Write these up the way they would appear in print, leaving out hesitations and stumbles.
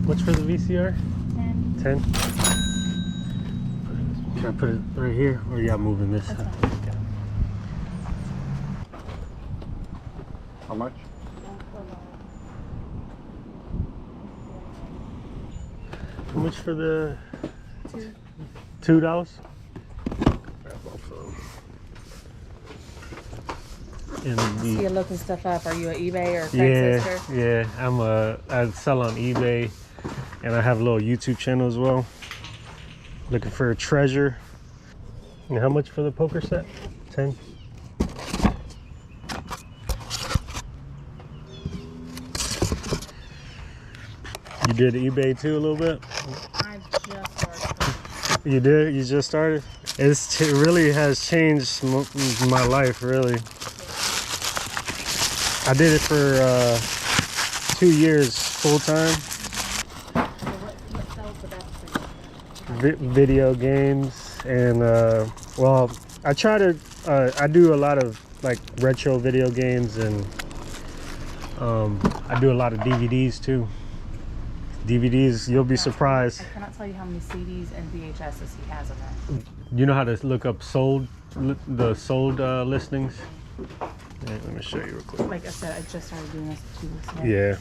What's for the VCR? 10. 10? Can I put it right here? Or y'all moving this? That's fine. Okay. How much? How much for the $2. $2? Grab both of them. And So you're looking stuff up. Are you an eBay or yeah, Craigslist? I sell on eBay, and I have a little YouTube channel as well. Looking for a treasure. And how much for the poker set? 10. You did eBay too a little bit? I just started. You did? You just started? It really has changed my life, really. I did it for 2 years full time. What sells the best for you? Video games, and well, I try to I do a lot of like retro video games, and I do a lot of DVDs too. DVDs, you'll be surprised. I cannot tell you how many CDs and VHSs he has in there. You know how to look up the sold listings? Yeah, let me show you real quick. Like I said, I just started doing this 2 weeks ago. Yeah.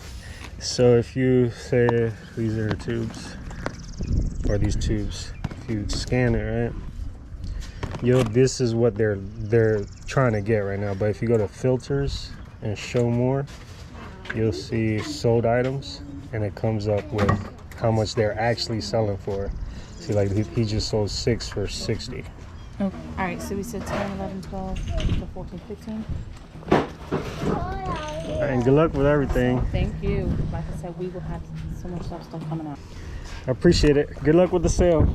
So if you say these are the tubes, or these tubes, if you scan it, right? This is what they're trying to get right now. But if you go to filters and show more, you'll see sold items, and it comes up with how much they're actually selling for. See, like he just sold 6 for 60. Okay. All right, so we said 10, 11, 12, 14, 15. And good luck with everything. Thank you. Like I said, we will have so much stuff still coming out. I appreciate it. Good luck with the sale.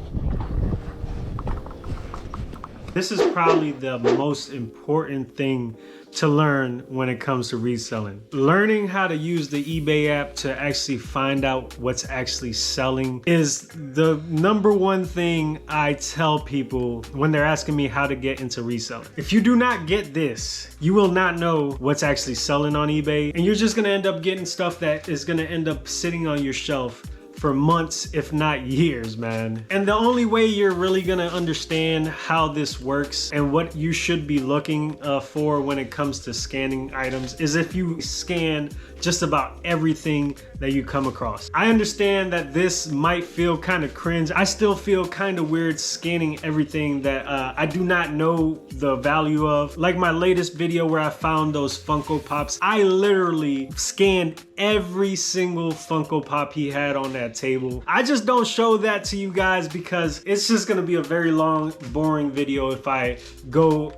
This is probably the most important thing to learn when it comes to reselling. Learning how to use the eBay app to actually find out what's actually selling is the #1 thing I tell people when they're asking me how to get into reselling. If you do not get this, you will not know what's actually selling on eBay, and you're just gonna end up getting stuff that is gonna end up sitting on your shelf for months, if not years, man. And the only way you're really gonna understand how this works and what you should be looking for when it comes to scanning items is if you scan just about everything that you come across. I understand that this might feel kind of cringe. I still feel kind of weird scanning everything that I do not know the value of. Like my latest video where I found those Funko Pops, I literally scanned every single Funko Pop he had on that table. I just don't show that to you guys because it's just gonna be a very long, boring video if I go,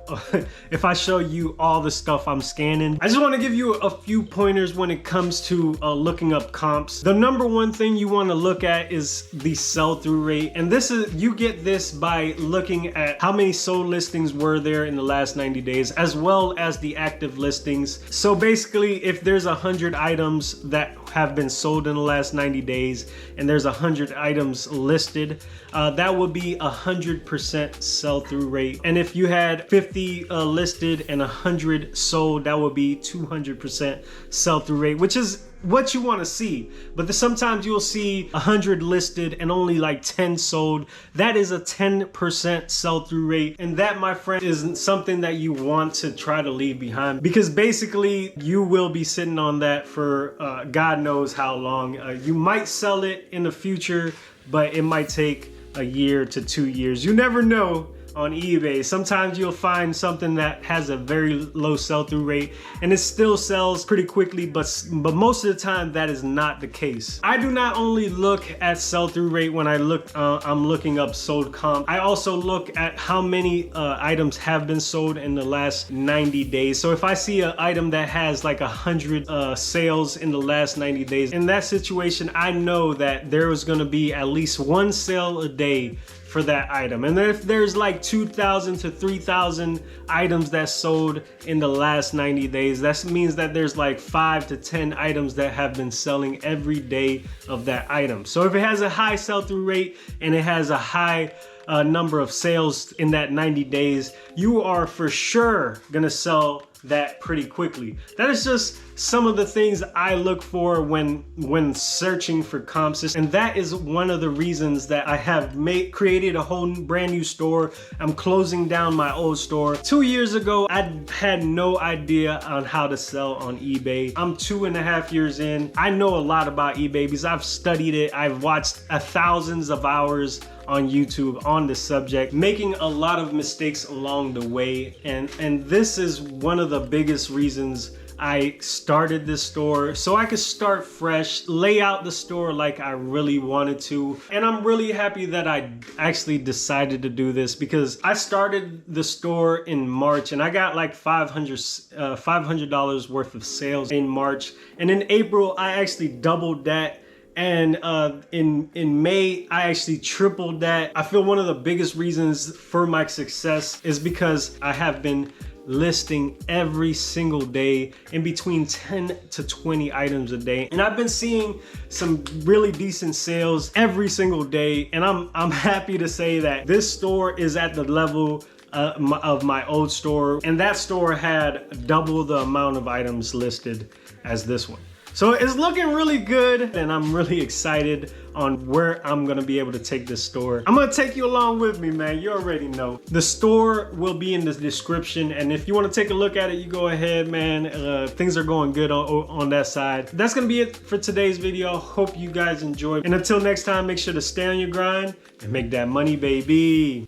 if I show you all the stuff I'm scanning. I just wanna give you a few pointers when it comes to looking up comps. The #1 thing you wanna look at is the sell-through rate. And this is, you get this by looking at how many sold listings were there in the last 90 days, as well as the active listings. So basically, if there's 100 items that have been sold in the last 90 days and there's 100 items listed, that would be 100% sell-through rate. And if you had 50 listed and 100 sold, that would be 200% sell-through rate, which is what you want to see. But sometimes you'll see 100 listed and only like 10 sold. That is a 10% sell-through rate, and that, my friend, isn't something that you want to try to leave behind, because basically you will be sitting on that for God knows how long. You might sell it in the future, but it might take a year to 2 years. You never know. On eBay, sometimes you'll find something that has a very low sell-through rate and it still sells pretty quickly, but most of the time that is not the case. I do not only look at sell-through rate when I look, I'm looking up sold comp. I also look at how many items have been sold in the last 90 days. So if I see an item that has like 100 sales in the last 90 days, in that situation, I know that there is gonna be at least 1 sale a day for that item. And if there's like 2,000 to 3,000 items that sold in the last 90 days, that means that there's like 5 to 10 items that have been selling every day of that item. So if it has a high sell-through rate and it has a high number of sales in that 90 days, you are for sure gonna sell that pretty quickly. That is just some of the things I look for when searching for comps, and that is one of the reasons that I have created a whole brand new store. I'm closing down my old store. 2 years ago, I had no idea on how to sell on eBay. I'm 2.5 years in. I know a lot about eBay because I've studied it. I've watched thousands of hours on YouTube on the subject, making a lot of mistakes along the way, and this is one of the biggest reasons I started this store, so I could start fresh, lay out the store like I really wanted to. And I'm really happy that I actually decided to do this, because I started the store in March and I got like $500 worth of sales in March, and in April I actually doubled that. And in May, I actually tripled that. I feel one of the biggest reasons for my success is because I have been listing every single day in between 10 to 20 items a day. And I've been seeing some really decent sales every single day. And I'm happy to say that this store is at the level of my old store. And that store had double the amount of items listed as this one. So it's looking really good, and I'm really excited on where I'm gonna be able to take this store. I'm gonna take you along with me, man. You already know. The store will be in the description, and if you wanna take a look at it, you go ahead, man. Things are going good on that side. That's gonna be it for today's video. Hope you guys enjoyed. And until next time, make sure to stay on your grind and make that money, baby.